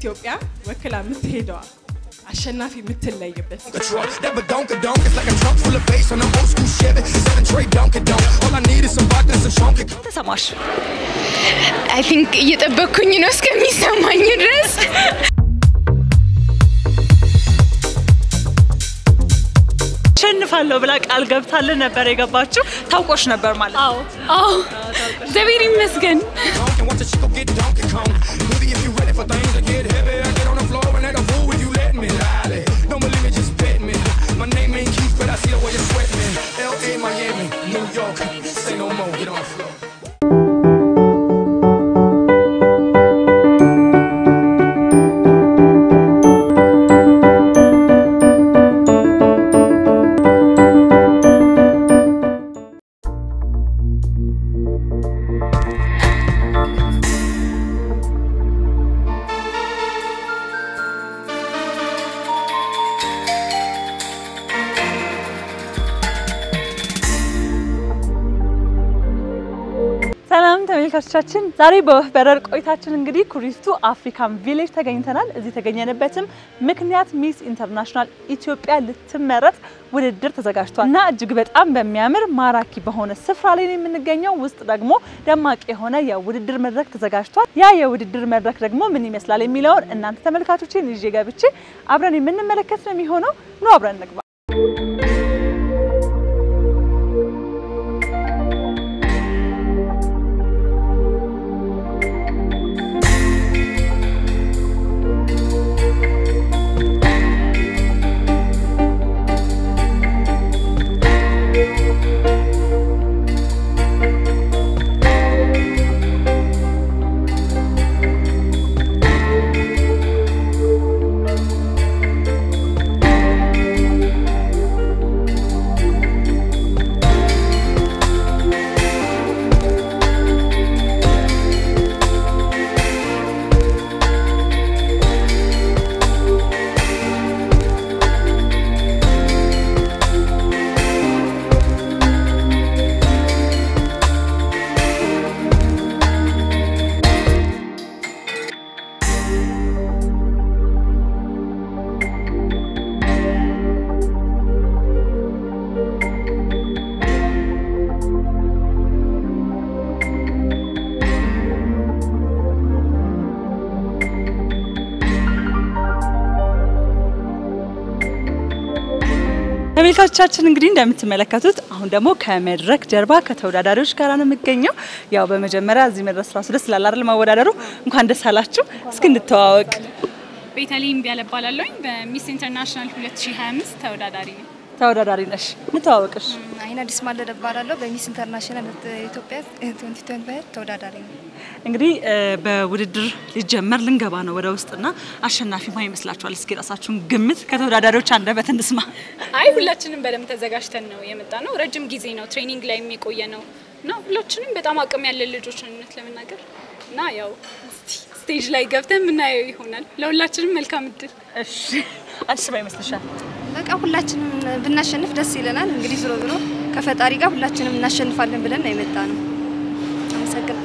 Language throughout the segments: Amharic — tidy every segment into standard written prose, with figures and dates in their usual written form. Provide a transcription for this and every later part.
ኢትዮጵያ ወክላ የምትሄደዋ አሸናፊ የምትለይበት ተሰማሽ? I think እየጠበቅኩኝ ነው እስከሚሰማኝ ድረስ ሸንፋለሁ ብላ ቃል ገብታለን ነበር የገባችው ታውቆሽ ነበር ማለት አዎ ዘቤሪ መስገን ተመልካቾቻችን ዛሬ በበረር ቆይታችን እንግዲህ ኩሪፍቱ አፍሪካን ቪሌጅ ተገኝተናል እዚህ ተገኘንበትም ምክንያት ሚስ ኢንተርናሽናል ኢትዮጵያ ልትመረጥ ውድድር ተዘጋጅቷልና እጅግ በጣም በሚያምር ማራኪ በሆነ ስፍራ ላይ ነው የምንገኘው ውስጥ ደግሞ ደማቅ የሆነ የውድድር መድረክ ተዘጋጅቷል ያ የውድድር መድረክ ደግሞ ምን ይመስላል የሚለውን እናንተ ተመልካቾችን ይዤ ገብቼ አብረን የምንመለከት ነው የሚሆነው ነው አብረን እንግባ ተመልካቾቻችን እንግዲህ እንደምትመለከቱት አሁን ደግሞ ከመድረክ ጀርባ ከተወዳዳሪዎች ጋር ነው የምገኘው ያው በመጀመሪያ እዚህ መድረስ ራሱ ደስ ይላል አይደል ማወዳደሩ እንኳን ደስ አላችሁ እስኪ እንተዋወቅ ቤተልሔም ቢያለባላለሁኝ በሚስ ኢንተርናሽናል 2025 ተወዳዳሪ ነሽ እንተዋወቅሽ አይና ዲስማለ ደባላለሁ በሚስ ኢንተርናሽናል ኢትዮጵያ 2025 ተወዳዳሪ ነኝ እንግዲህ በውድድር ሊጀመር ልንገባ ነው ወደ ውስጥና አሸናፊ ማን ይመስላችኋል እስኪ ራሳችሁን ግምት ከተወዳዳሪዎች አንደበት እንስማ አይ ሁላችንም በደም ተዘጋጅተን ነው የመጣነው ረጅም ጊዜ ነው ትሬኒንግ ላይ የሚቆየ ነው እና ሁላችንም በጣም አቅም ያለ ልጆች ነን ለምናገር እና ያው ስቴጅ ላይ ገብተን ምናየው ይሆናል ለሁላችንም መልካም እድል እሺ አስባ ይመስልሻል በቃ ሁላችንም ብናሸንፍ ደስ ይለናል እንግዲህ ዝሮ ከፈጣሪ ጋር ሁላችንም እናሸንፋለን ብለን ነው የመጣነው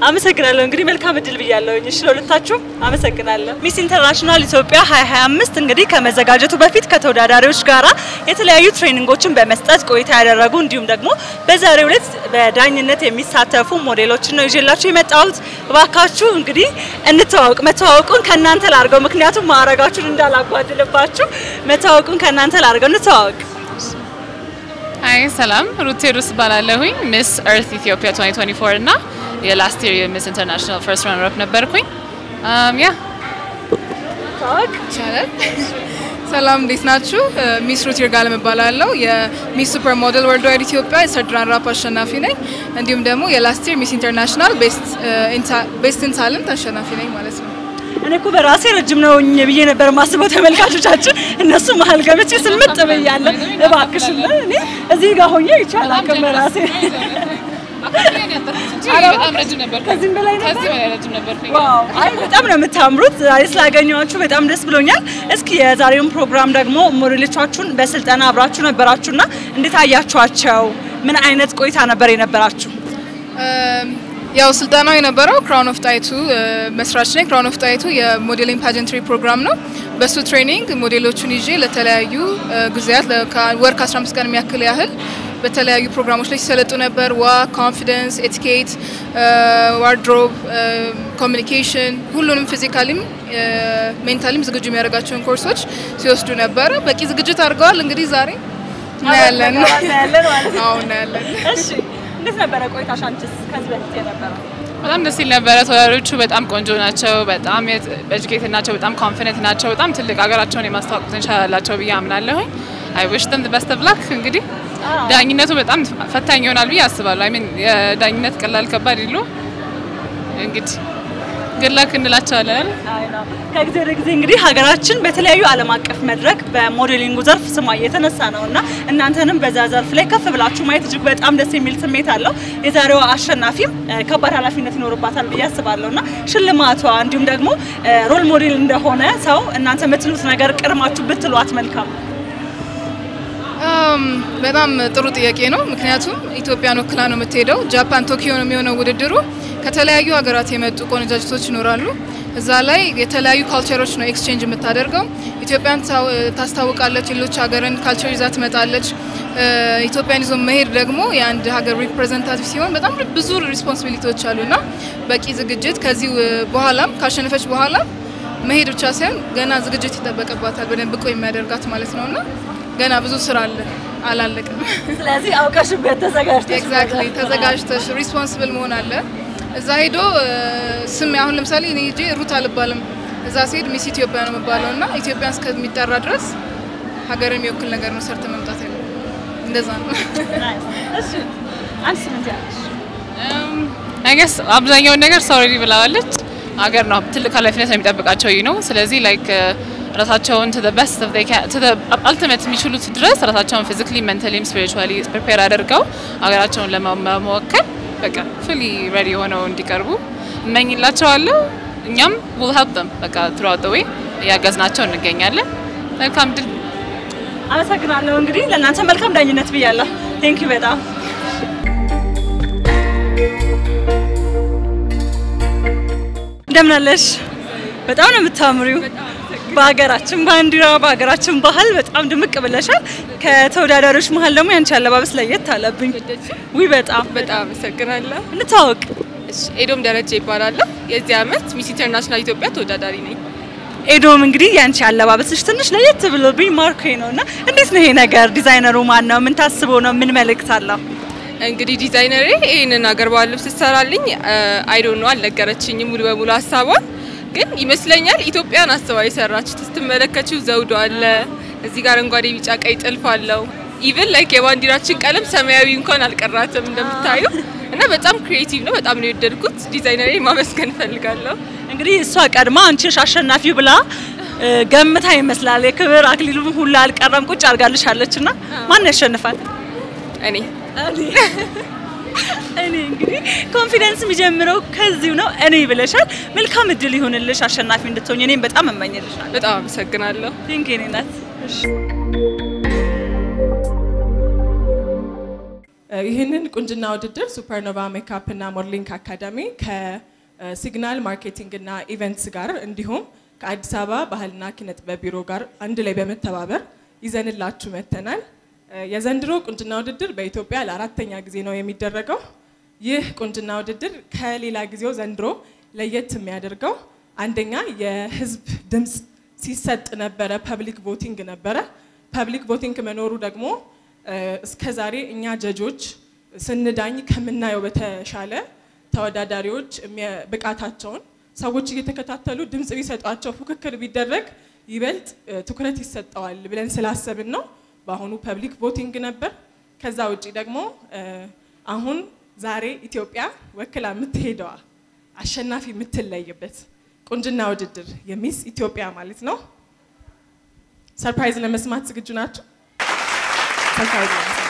አመሰግናለሁ እንግዲህ መልካም እድል ብያለሁኝ እሺ ለሁለታችሁ አመሰግናለሁ ሚስ ኢንተርናሽናል ኢትዮጵያ 2025 እንግዲህ ከመዘጋጀቱ በፊት ከተወዳዳሪዎች ጋራ የተለያዩ ትሬኒንጎችን በመስጠት ቆይታ ያደረጉ እንዲሁም ደግሞ በዛሬው ዕለት በዳኝነት የሚሳተፉ ሞዴሎችን ነው ይዤላችሁ የመጣሁት ባካችሁ እንግዲህ መተዋወቁን ከናንተ ላርገው ምክንያቱም ማዕረጋችሁን እንዳላጓድልባችሁ መተዋወቁን ከናንተ ላርገው እንተዋወቅ አይ ሰላም ሩቴሩስ ባላለሁኝ ሚስ ኤርት ኢትዮጵያ 2024 እና የላስት የር ሚስ ኢንተርናሽናል ፈርስት ራነር አፕ ነበርኩኝ ያ ታክ ቻለን ሰላም እንዴት ናችሁ ሚስ ሩት ይርጋለም እባላለሁ የሚስ ሱፐር ሞዴል ወርልድ ዋይድ ኢትዮጵያ የሰርድ ራነር አፕ አሸናፊ ነኝ እንዲሁም ደግሞ የላስት የር ሚስ ኢንተርናሽናል ቤስት ኢን ታለንት አሸናፊ ነኝ ማለት ነው እኔ እኮ በራሴ ረጅም ነው ብዬ ነበር ማስበው ተመልካቾቻችን እነሱ መሃል ገብቼ ስልምጥ ብያለሁ እባክሽ እኔ እዚህ ጋር ሆኜ ይቻላል ከመራሴ በጣም ረጅም ነበር ከዚህ በላይ ረጅም ነበር ዋው አይ በጣም ነው የምታምሩት ዛሬ ስላገኘኋችሁ በጣም ደስ ብሎኛል እስኪ የዛሬውን ፕሮግራም ደግሞ ሞዴሎቻችሁን በስልጠና አብራችሁ ነበራችሁና እንዴት አያችኋቸው ምን አይነት ቆይታ ነበር የነበራችሁ ያው ስልጠናው የነበረው ክራውን ኦፍ ጣይቱ መስራች ነኝ። ክራውን ኦፍ ጣይቱ የሞዴሊንግ ፓጀንትሪ ፕሮግራም ነው። በሱ ትሬኒንግ ሞዴሎቹን ይዤ ለተለያዩ ጊዜያት ለወር ከ15 ቀን የሚያክል ያህል በተለያዩ ፕሮግራሞች ላይ ሲሰለጡ ነበር። ዋክ፣ ኮንፊደንስ፣ ኤቲኬት፣ ዋርድሮብ፣ ኮሚኒኬሽን ሁሉንም ፊዚካሊም ሜንታሊም ዝግጁ የሚያደርጋቸውን ኮርሶች ሲወስዱ ነበር። በቂ ዝግጅት አድርገዋል። እንግዲህ ዛሬ እናያለን ማለት ነው። እናያለን። እሺ እንዴት ነበረ ቆይታሽ አንቺስ ከዚህ በፊት የነበረው? በጣም ደስ ይል ነበረ። ተወዳዳሪዎቹ በጣም ቆንጆ ናቸው። በጣም ኤጁኬትድ ናቸው። በጣም ኮንፊደንት ናቸው። በጣም ትልቅ ሀገራቸውን የማስተዋወቅ ፖቴንሻል አላቸው ብዬ አምናለሁ። I wish them the best of luck። እንግዲህ ዳኝነቱ በጣም ፈታኝ ይሆናል ብዬ አስባለሁ። አይ ሚን የዳኝነት ቀላል ከባድ ይሉ እንግዲህ good luck እንላቸዋለን። ከጊዜ ወደ ጊዜ እንግዲህ ሀገራችን በተለያዩ ዓለም አቀፍ መድረክ በሞዴሊንጉ ዘርፍ ስሟ እየተነሳ ነውና እናንተንም በዛ ዘርፍ ላይ ከፍ ብላችሁ ማየት እጅግ በጣም ደስ የሚል ስሜት አለው። የዛሬዋ አሸናፊም ከባድ ኃላፊነት ይኖርባታል ብዬ አስባለሁና ሽልማቷ እንዲሁም ደግሞ ሮል ሞዴል እንደሆነ ሰው እናንተ የምትሉት ነገር ቅድማችሁ ብትሏት መልካም። በጣም ጥሩ ጥያቄ ነው። ምክንያቱም ኢትዮጵያን ወክላ ነው የምትሄደው። ጃፓን ቶኪዮ ነው የሚሆነው ውድድሩ። ከተለያዩ ሀገራት የመጡ ቆነጃጅቶች ይኖራሉ። እዛ ላይ የተለያዩ ካልቸሮች ነው ኤክስቼንጅ የምታደርገው። ኢትዮጵያን ታስተዋውቃለች፣ ሌሎች ሀገርን ካልቸር ይዛ ትመጣለች። ኢትዮጵያን ይዞ መሄድ ደግሞ የአንድ ሀገር ሪፕሬዘንታቲቭ ሲሆን በጣም ብዙ ሪስፖንሲቢሊቲዎች አሉና በቂ ዝግጅት ከዚህ በኋላም ካሸነፈች በኋላ መሄድ ብቻ ሳይሆን ገና ዝግጅት ይጠበቅባታል በደንብ ብቁ የሚያደርጋት ማለት ነውና ገና ብዙ ስራ አለ፣ አላለቀም። ስለዚህ አውቀሽበት ተዘጋጅተሽ ኤግዛክትሊ ተዘጋጅተሽ ሪስፖንሲብል መሆን አለ። እዛ ሄዶ ስም አሁን ለምሳሌ እኔ ሄጄ ሩት አልባልም። እዛ ሲሄድ ሚስ ኢትዮጵያ ነው የምባለውና ኢትዮጵያን እስከሚጠራ ድረስ ሀገርን የሚወክል ነገር ነው ሰርተ መምጣት ያለው። እንደዛ ነው። እሺ አንቺ ምን ትያለሽ? I guess አብዛኛው ነገር ሶሪ ብላዋለች። ሀገር ነው ትልቅ ኃላፊነት ነው የሚጠብቃቸው ነው። ስለዚህ ላይክ ራሳቸውን to the best of they can to the ultimate የሚችሉት ድረስ ራሳቸውን physically mentally spiritually prepare አድርገው ሀገራቸውን ለመወከል በቃ fully ready ሆነው እንዲቀርቡ እመኝላቸዋለሁ። እኛም will help them በቃ throughout the way ያገዝናቸው እንገኛለን። መልካም ድል። አመሰግናለሁ። እንግዲህ ለእናንተ መልካም ዳኝነት ብያለሁ። ቴንክ ዩ በጣም እንደምን አለሽ? በጣም ነው የምታምሪው። በሀገራችን ባንዲራ በሀገራችን ባህል በጣም ድምቅ ብለሻል። ከተወዳዳሪዎች መሀል ደግሞ ያንቺ አለባበስ ለየት አለብኝ። ውይ በጣም አመሰግናለሁ። እንታወቅ። እሺ ኤዶም ደረጃ ይባላል። የዚህ አመት ሚስ ኢንተርናሽናል ኢትዮጵያ ተወዳዳሪ ነኝ። ኤዶም እንግዲህ ያንቺ አለባበስሽ ትንሽ ለየት ብሎብኝ ማርኮኝ ነውና እንዴት ነው ይሄ ነገር? ዲዛይነሩ ማን ነው? ምን ታስቦ ነው? ምን መልእክት አለው? እንግዲህ ዲዛይነሬ ይሄንን ሀገር ባህል ልብስ ሰራልኝ አይ ዶንት ኖ አልነገረችኝም ሙሉ በሙሉ ሀሳቧን ግን ይመስለኛል ኢትዮጵያን አስተዋ የሰራች ስትመለከቺው ዘውዶ አለ እዚህ ጋር አረንጓዴ ቢጫ ቀይ ጥልፍ አለው ኢቭን ላይክ የባንዲራችን ቀለም ሰማያዊ እንኳን አልቀራተም እንደምታዩ እና በጣም ክሪኤቲቭ ነው። በጣም ነው የወደድኩት። ዲዛይነሬ ማመስገን ፈልጋለሁ። እንግዲህ እሷ ቀድማ አንቺ አሸናፊው ብላ ገምታ ይመስላል የክብር አክሊሉም ሁሉ አልቀረም ቁጭ አርጋልሻለችና ማን ያሸንፋል? እኔ እንግዲህ ኮንፊደንስ የሚጀምረው ከዚሁ ነው። እኔ ብለሻል። መልካም እድል ይሁንልሽ አሸናፊ እንድትሆኚ እኔም በጣም እመኝልሻለሁ። በጣም አመሰግናለሁ። ቴንክ ዩ እናት። ይህንን ቁንጅና ውድድር ሱፐርኖቫ ሜካፕ እና ሞዴሊንግ አካዳሚ ከሲግናል ማርኬቲንግ እና ኢቨንትስ ጋር እንዲሁም ከአዲስ አበባ ባህልና ኪነጥበብ ቢሮ ጋር አንድ ላይ በመተባበር ይዘንላችሁ መተናል። የዘንድሮ ቁንጅና ውድድር በኢትዮጵያ ለአራተኛ ጊዜ ነው የሚደረገው። ይህ ቁንጅና ውድድር ከሌላ ጊዜው ዘንድሮ ለየት የሚያደርገው አንደኛ የህዝብ ድምጽ ሲሰጥ ነበረ፣ ፐብሊክ ቮቲንግ ነበረ። ፐብሊክ ቮቲንግ መኖሩ ደግሞ እስከዛሬ እኛ ጀጆች ስንዳኝ ከምናየው በተሻለ ተወዳዳሪዎች ብቃታቸውን ሰዎች እየተከታተሉ ድምጽ ቢሰጧቸው ፉክክር ቢደረግ ይበልጥ ትኩረት ይሰጣዋል ብለን ስላሰብን ነው በአሁኑ ፐብሊክ ቮቲንግ ነበር። ከዛ ውጪ ደግሞ አሁን ዛሬ ኢትዮጵያ ወክላ የምትሄደዋ አሸናፊ የምትለይበት ቁንጅና ውድድር የሚስ ኢትዮጵያ ማለት ነው። ሰርፕራይዝ ለመስማት ዝግጁ ናችሁ? ሰርፕራይዝ ለመስማት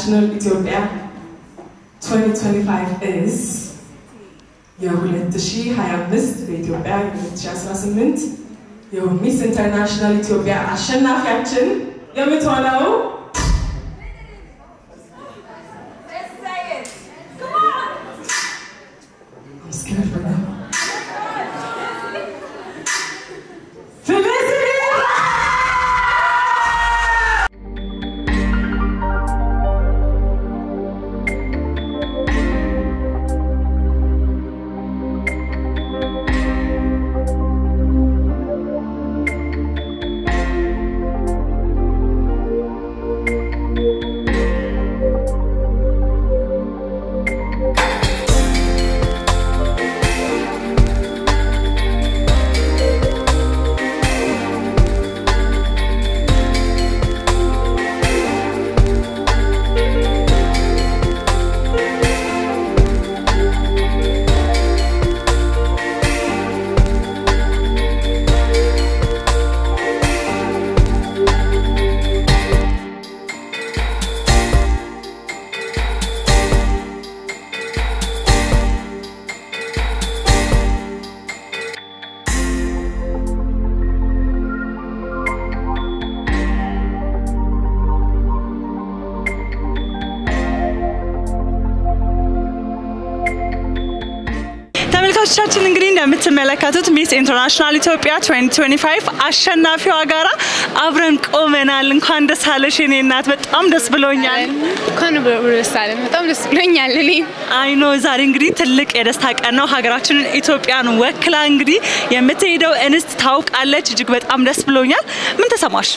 International Ethiopia 2025 is የ2025 በኢትዮጵያ የ2018 የሚስ ኢንተርናሽናል ኢትዮጵያ አሸናፊያችን የምትሆነው ተመልካቾቻችን እንግዲህ እንደምትመለከቱት ሚስ ኢንተርናሽናል ኢትዮጵያ 2025 አሸናፊዋ ጋራ አብረን ቆመናል። እንኳን ደስ አለሽ የኔ እናት፣ በጣም ደስ ብሎኛል። እንኳን ደስ አለን፣ በጣም ደስ ብሎኛል። እኔ አይኖ ዛሬ እንግዲህ ትልቅ የደስታ ቀን ነው። ሀገራችንን ኢትዮጵያን ወክላ እንግዲህ የምትሄደው እንስት ታውቃለች። እጅግ በጣም ደስ ብሎኛል። ምን ተሰማሽ?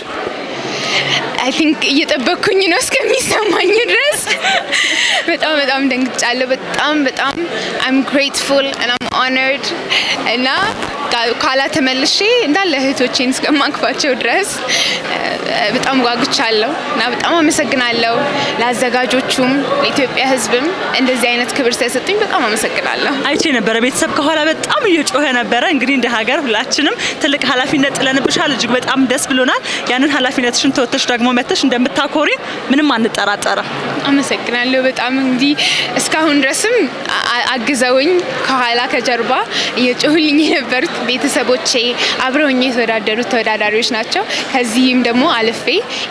I think እየጠበቅኩኝ ነው እስከሚሰማኝ ድረስ በጣም ደንግጫለሁ። በጣም I'm grateful and I'm honored እና ካላ ተመልሼ እንዳለ እህቶቼን እስከማቅፋቸው ድረስ በጣም ጓጉቻለሁ እና በጣም አመሰግናለሁ ለአዘጋጆቹም ለኢትዮጵያ ሕዝብም እንደዚህ አይነት ክብር ስለሰጡኝ በጣም አመሰግናለሁ። አይቼ ነበር ቤተሰብ ከኋላ በጣም እየጮኸ ነበር። እንግዲህ እንደ ሀገር ሁላችንም ትልቅ ኃላፊነት ጥለንብሻል። እጅግ በጣም ደስ ብሎናል። ያንን ኃላፊነትሽን ተወጥተሽ ደግሞ መተሽ እንደምታኮሪ ምንም አንጠራጠርም። አመሰግናለሁ በጣም እንግዲህ እስካሁን ድረስም አግዘውኝ ከኋላ ከጀርባ እየጮሁልኝ የነበሩት ቤተሰቦቼ አብረውኝ የተወዳደሩት ተወዳዳሪዎች ናቸው። ከዚህም ደግሞ አልፌ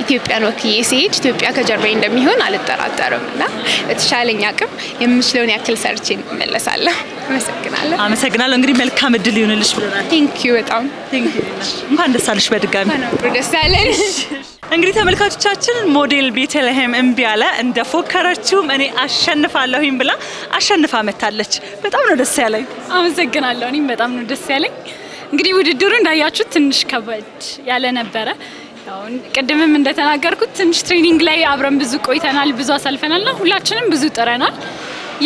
ኢትዮጵያን ወክዬ ሲሄድ ኢትዮጵያ ከጀርባዬ እንደሚሆን አልጠራጠርምና በተሻለኝ አቅም የምችለውን ያክል ሰርቼ እመለሳለሁ። አመሰግናለሁ። እንግዲህ መልካም እድል ይሁንልሽ ብለናል። ቴንክ ዩ በጣም ቴንክ ዩ። እንኳን ደስ አለሽ በድጋሚ። ደስ አለን። እንግዲህ ተመልካቾቻችን ሞዴል ቤተልሔም እምቢያለ እንደፎከረችውም እኔ አሸንፋለሁኝ ብላ አሸንፋ መታለች። በጣም ነው ደስ ያለኝ። አመሰግናለሁ። እኔም በጣም ነው ደስ ያለኝ። እንግዲህ ውድድሩ እንዳያችሁት ትንሽ ከበድ ያለ ነበረ። ያው ቀደምም እንደተናገርኩት ትንሽ ትሬኒንግ ላይ አብረን ብዙ ቆይተናል፣ ብዙ አሳልፈናልና ሁላችንም ብዙ ጥረናል።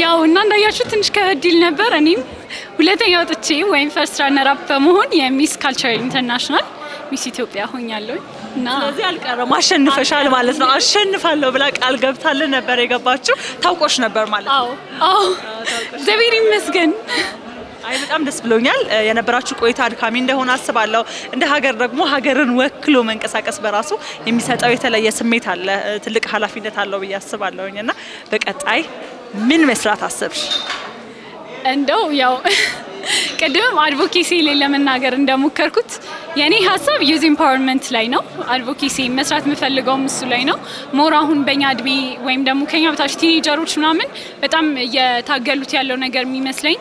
ያው እና እንዳያችሁት ትንሽ ከበድ ይል ነበር። እኔም ሁለተኛ ወጥቼ ወይም ፈርስት ራነር አፕ በመሆን የሚስ ካልቸር ኢንተርናሽናል ሚስ ኢትዮጵያ ሆኛለሁ እና ስለዚህ አልቀረም አሸንፈሻል ማለት ነው። አሸንፋለሁ ብላ ቃል ገብታለን ነበር የገባችው። ታውቆሽ ነበር ማለት ነው? አዎ ዘቢር ይመስገን። አይ በጣም ደስ ብሎኛል። የነበራችሁ ቆይታ አድካሚ እንደሆነ አስባለሁ። እንደ ሀገር ደግሞ ሀገርን ወክሎ መንቀሳቀስ በራሱ የሚሰጠው የተለየ ስሜት አለ፣ ትልቅ ኃላፊነት አለው ብዬ አስባለሁኝና በቀጣይ ምን መስራት አሰብሽ? እንደው ያው ቀደም አድቮኬሲ ላይ ለመናገር እንደሞከርኩት የኔ ሐሳብ ዩዝ ኢምፓወርመንት ላይ ነው። አድቮኬሲ መስራት የምፈልገው እሱ ላይ ነው። ሞር አሁን በእኛ እድሜ ወይም ደግሞ ከኛ በታች ቲኔጀሮች ምናምን በጣም እየታገሉት ያለው ነገር የሚመስለኝ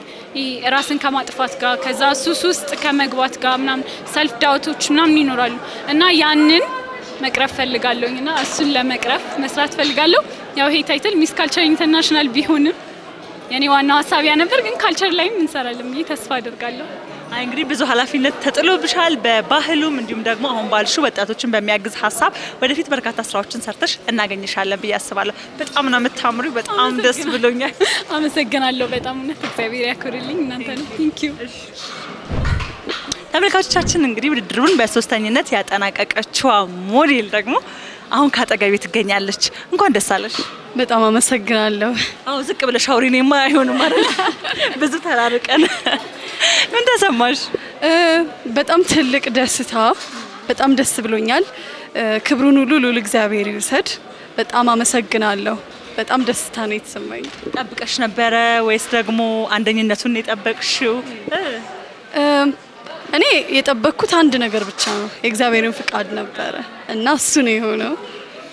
ራስን ከማጥፋት ጋር ከዛ ሱስ ውስጥ ከመግባት ጋር ምናምን ሰልፍ ዳውቶች ምናምን ይኖራሉ እና ያንን መቅረፍ ፈልጋለሁና እሱን ለመቅረፍ መስራት ፈልጋለሁ። ያው ይሄ ታይትል ሚስ ካልቸር ኢንተርናሽናል ቢሆንም የኔ ዋናው ሐሳብ ያ ነበር፣ ግን ካልቸር ላይ ምን ሰራለም ብዬ ተስፋ አደርጋለሁ። አይ እንግዲህ ብዙ ኃላፊነት ተጥሎብሻል በባህሉም እንዲሁም ደግሞ አሁን ባልሹ ወጣቶችን በሚያግዝ ሐሳብ ወደፊት በርካታ ስራዎችን ሰርተሽ እናገኝሻለን ብዬ አስባለሁ። በጣም ነው የምታምሪው። በጣም ደስ ብሎኛል። አመሰግናለሁ በጣም ነው። እግዚአብሔር ያክብርልኝ። እናንተ ነው። ቴንክ ዩ። ተመልካቾቻችን እንግዲህ ውድድሩን በሶስተኝነት ያጠናቀቀችው ሞዴል ደግሞ አሁን ካጠገቤ ትገኛለች። እንኳን ደስ አለሽ። በጣም አመሰግናለሁ። አው ዝቅ ብለሽ አውሪኔማ አይሆንም አይደል? ብዙ ተራርቀን ምን ተሰማሽ? በጣም ትልቅ ደስታ፣ በጣም ደስ ብሎኛል። ክብሩን ሁሉ ለእግዚአብሔር ይውሰድ። በጣም አመሰግናለሁ። በጣም ደስታ ነው የተሰማኝ። ጠብቀሽ ነበረ ወይስ ደግሞ አንደኝነቱን የጠበቅሽው? እኔ የጠበቅኩት አንድ ነገር ብቻ ነው፣ የእግዚአብሔርን ፍቃድ ነበረ እና እሱ ነው የሆነው።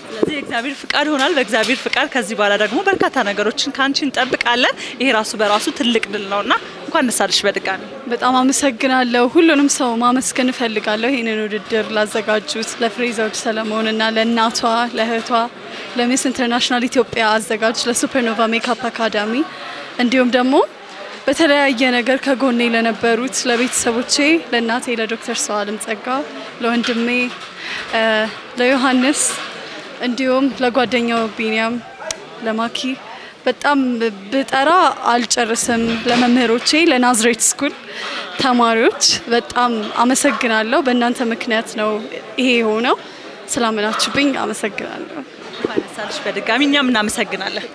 ስለዚህ የእግዚአብሔር ፍቃድ ሆናል። በእግዚአብሔር ፍቃድ ከዚህ በኋላ ደግሞ በርካታ ነገሮችን ካንቺ እንጠብቃለን። ይሄ ራሱ በራሱ ትልቅ ድል ነውና እንኳን ደስ አለሽ በድጋሚ። በጣም አመሰግናለሁ። ሁሉንም ሰው ማመስገን እፈልጋለሁ። ይሄንን ውድድር ላዘጋጁት ለፍሬዘር ሰለሞን እና ለእናቷ ለእህቷ ለሚስ ኢንተርናሽናል ኢትዮጵያ አዘጋጅ ለሱፐርኖቫ ሜካፕ አካዳሚ እንዲሁም ደግሞ በተለያየ ነገር ከጎኔ ለነበሩት ለቤተሰቦቼ ለእናቴ ለዶክተር ሰዋለም ጸጋ ለወንድሜ ለዮሐንስ እንዲሁም ለጓደኛው ቢኒያም ለማኪ በጣም ብጠራ አልጨርስም። ለመምህሮቼ ለናዝሬት ስኩል ተማሪዎች በጣም አመሰግናለሁ። በእናንተ ምክንያት ነው ይሄ የሆነው። ስላመናችሁብኝ አመሰግናለሁ። ባነሳልሽ በድጋሚ እኛም እናመሰግናለን።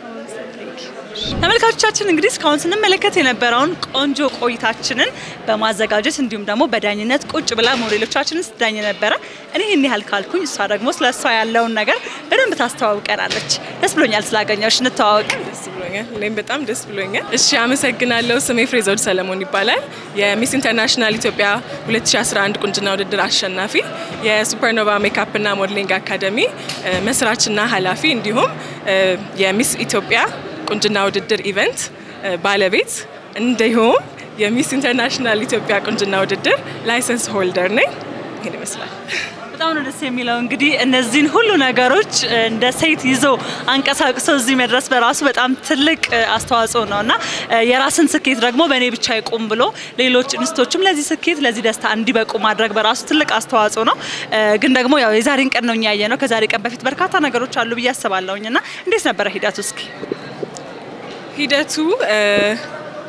ተመልካቾቻችን እንግዲህ እስካሁን ስንመለከት የነበረውን ቆንጆ ቆይታችንን በማዘጋጀት እንዲሁም ደግሞ በዳኝነት ቁጭ ብላ ሞዴሎቻችንን ስትዳኝ ነበረ። እኔ ይሄን ያህል ካልኩኝ እሷ ደግሞ ስለሷ ያለውን ነገር በደንብ ታስተዋውቀናለች። ደስ ብሎኛል ስላገኘሁሽ። እንተዋወቅ። ደስ ብሎኛል። እኔም በጣም ደስ ብሎኛል። እሺ አመሰግናለሁ። ስሜ ፍሬዘር ሰለሞን ይባላል። የሚስ ኢንተርናሽናል ኢትዮጵያ 2011 ቁንጅና ውድድር አሸናፊ፣ የሱፐርኖቫ ሜካፕ እና ሞዴሊንግ አካዳሚ መስራችና ኃላፊ እንዲሁም የሚስ ኢትዮጵያ ቁንጅና ውድድር ኢቨንት ባለቤት እንዲሁም የሚስ ኢንተርናሽናል ኢትዮጵያ ቁንጅና ውድድር ላይሰንስ ሆልደር ነኝ። ይሄን ይመስላል። በጣም ነው ደስ የሚለው። እንግዲህ እነዚህን ሁሉ ነገሮች እንደ ሴት ይዞ አንቀሳቅሶ እዚህ መድረስ በራሱ በጣም ትልቅ አስተዋጽኦ ነውና የራስን ስኬት ደግሞ በእኔ ብቻ ይቆም ብሎ ሌሎች እንስቶችም ለዚህ ስኬት ለዚህ ደስታ እንዲበቁ ማድረግ በራሱ ትልቅ አስተዋጽኦ ነው። ግን ደግሞ ያው የዛሬን ቀን ነው ያየነው። ከዛሬ ቀን በፊት በርካታ ነገሮች አሉ ብዬ አስባለሁኝና እንዴት ነበር ሂደቱ? እስኪ ሂደቱ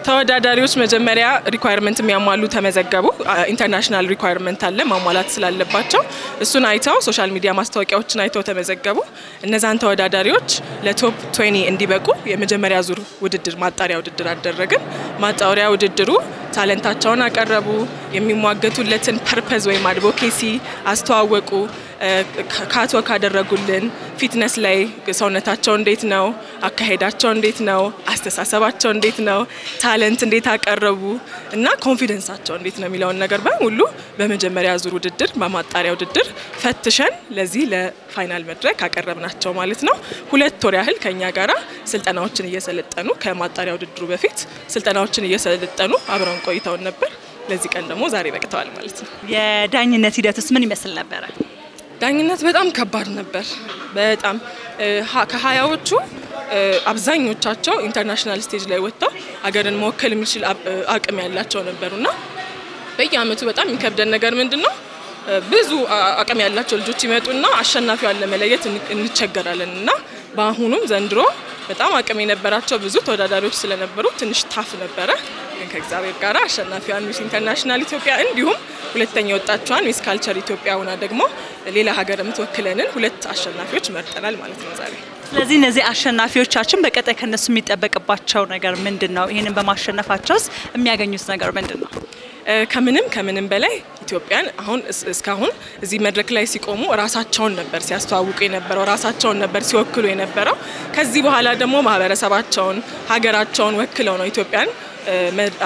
ተወዳዳሪዎች መጀመሪያ ሪኳየርመንት የሚያሟሉ ተመዘገቡ። ኢንተርናሽናል ሪኳየርመንት አለ ማሟላት ስላለባቸው እሱን አይተው ሶሻል ሚዲያ ማስታወቂያዎችን አይተው ተመዘገቡ። እነዛን ተወዳዳሪዎች ለቶፕ 20 እንዲበቁ የመጀመሪያ ዙር ውድድር ማጣሪያ ውድድር አደረግን። ማጣሪያ ውድድሩ ታለንታቸውን አቀረቡ፣ የሚሟገቱለትን ፐርፐዝ ወይም አድቮኬሲ አስተዋወቁ፣ ካትወክ አደረጉልን። ፊትነስ ላይ ሰውነታቸው እንዴት ነው፣ አካሄዳቸው እንዴት ነው፣ አስተሳሰባቸው እንዴት ነው፣ ታለንት እንዴት አቀረቡ እና ኮንፊደንሳቸው እንዴት ነው የሚለውን ነገር በሙሉ በመጀመሪያ ዙር ውድድር በማጣሪያ ውድድር ፈትሸን ለዚህ ለፋይናል መድረክ አቀረብናቸው ማለት ነው። 2 ወር ያህል ከኛ ጋራ ስልጠናዎችን እየሰለጠኑ ከማጣሪያ ውድድሩ በፊት ስልጠናዎችን እየሰለጠኑ አብረን ቆይተውን ነበር። ለዚህ ቀን ደግሞ ዛሬ በቅተዋል ማለት ነው። የዳኝነት ሂደቱስ ምን ይመስል ነበር? ዳኝነት በጣም ከባድ ነበር። በጣም ከ20ዎቹ አብዛኞቻቸው ኢንተርናሽናል ስቴጅ ላይ ወጥተው አገርን መወከል የሚችል አቅም ያላቸው ነበሩና በየአመቱ በጣም የሚከብደን ነገር ምንድነው? ብዙ አቅም ያላቸው ልጆች ይመጡና አሸናፊውን ለመለየት እንቸገራለንና በአሁኑም ዘንድሮ በጣም አቅም የነበራቸው ብዙ ተወዳዳሪዎች ስለነበሩ ትንሽ ታፍ ነበረ። ግን ከእግዚአብሔር ጋር አሸናፊዋን ሚስ ኢንተርናሽናል ኢትዮጵያ እንዲሁም ሁለተኛ ወጣችዋን ሚስ ካልቸር ኢትዮጵያውና ደግሞ ሌላ ሀገር የምትወክለንን 2 አሸናፊዎች መርጠናል ማለት ነው ዛሬ። ስለዚህ እነዚህ አሸናፊዎቻችን በቀጣይ ከነሱ የሚጠበቅባቸው ነገር ምንድነው? ይሄንን በማሸነፋቸውስ የሚያገኙት ነገር ምንድነው? ከምንም በላይ ኢትዮጵያን አሁን እስካሁን እዚህ መድረክ ላይ ሲቆሙ ራሳቸውን ነበር ሲያስተዋውቁ የነበረው፣ ራሳቸውን ነበር ሲወክሉ የነበረው። ከዚህ በኋላ ደግሞ ማህበረሰባቸውን ሀገራቸውን ወክለው ነው ኢትዮጵያን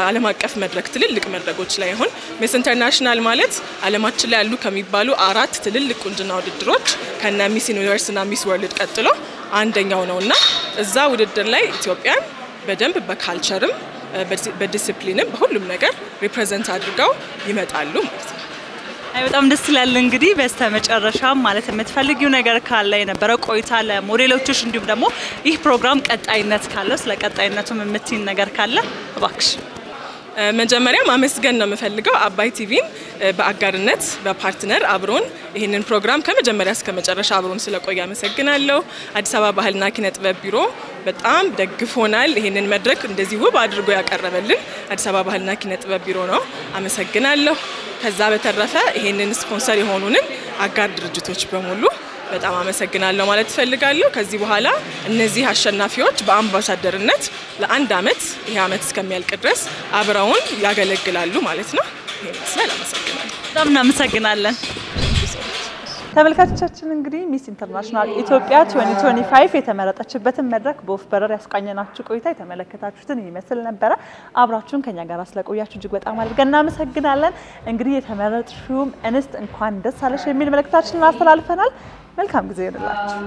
ዓለም አቀፍ መድረክ ትልልቅ መድረኮች ላይ አሁን ሚስ ኢንተርናሽናል ማለት ዓለማችን ላይ ያሉ ከሚባሉ 4 ትልልቅ ቁንጅና ውድድሮች ከነ ሚስ ዩኒቨርስ እና ሚስ ወርልድ ቀጥሎ አንደኛው ነውና እዛ ውድድር ላይ ኢትዮጵያን በደንብ በካልቸርም በዲሲፕሊንም በሁሉም ነገር ሪፕሬዘንት አድርገው ይመጣሉ ማለት ነው። በጣም ደስ ይላል። እንግዲህ በስተመጨረሻ ማለት የምትፈልጊው ነገር ካለ የነበረው ቆይታ ለሞዴሎችሽ እንዲሁም ደግሞ ይህ ፕሮግራም ቀጣይነት ካለው ስለ ቀጣይነቱም የምትይኝ ነገር ካለ እባክሽ። መጀመሪያ ማመስገን ነው የምፈልገው አባይ ቲቪን በአጋርነት በፓርትነር አብሮን ይሄንን ፕሮግራም ከመጀመሪያ እስከ መጨረሻ አብሮን ስለቆየ አመሰግናለሁ። አዲስ አበባ ባህልና ኪነ ጥበብ ቢሮ በጣም ደግፎናል። ይሄንን መድረክ እንደዚህ ውብ አድርጎ ያቀረበልን አዲስ አበባ ባህልና ኪነ ጥበብ ቢሮ ነው። አመሰግናለሁ። ከዛ በተረፈ ይሄንን ስፖንሰር የሆኑንን አጋር ድርጅቶች በሙሉ በጣም አመሰግናለሁ ማለት ፈልጋለሁ። ከዚህ በኋላ እነዚህ አሸናፊዎች በአምባሳደርነት ለ1 አመት ይሄ አመት እስከሚያልቅ ድረስ አብረውን ያገለግላሉ ማለት ነው። ይሄን ስለላ አመሰግናለሁ። በጣም እናመሰግናለን። ተመልካቾቻችን እንግዲህ ሚስ ኢንተርናሽናል ኢትዮጵያ 2025 የተመረጠችበትን መድረክ በወፍ በረር ያስቃኘናችሁ ቆይታ የተመለከታችሁትን ይመስል ነበር። አብራችሁን ከኛ ጋር ስለቆያችሁ እጅግ በጣም አድርገን እናመሰግናለን። እንግዲህ የተመረጥሽውም እንስት እንኳን ደስ አለሽ የሚል መልእክታችንን አስተላልፈናል። መልካም ጊዜ ይሁንላችሁ።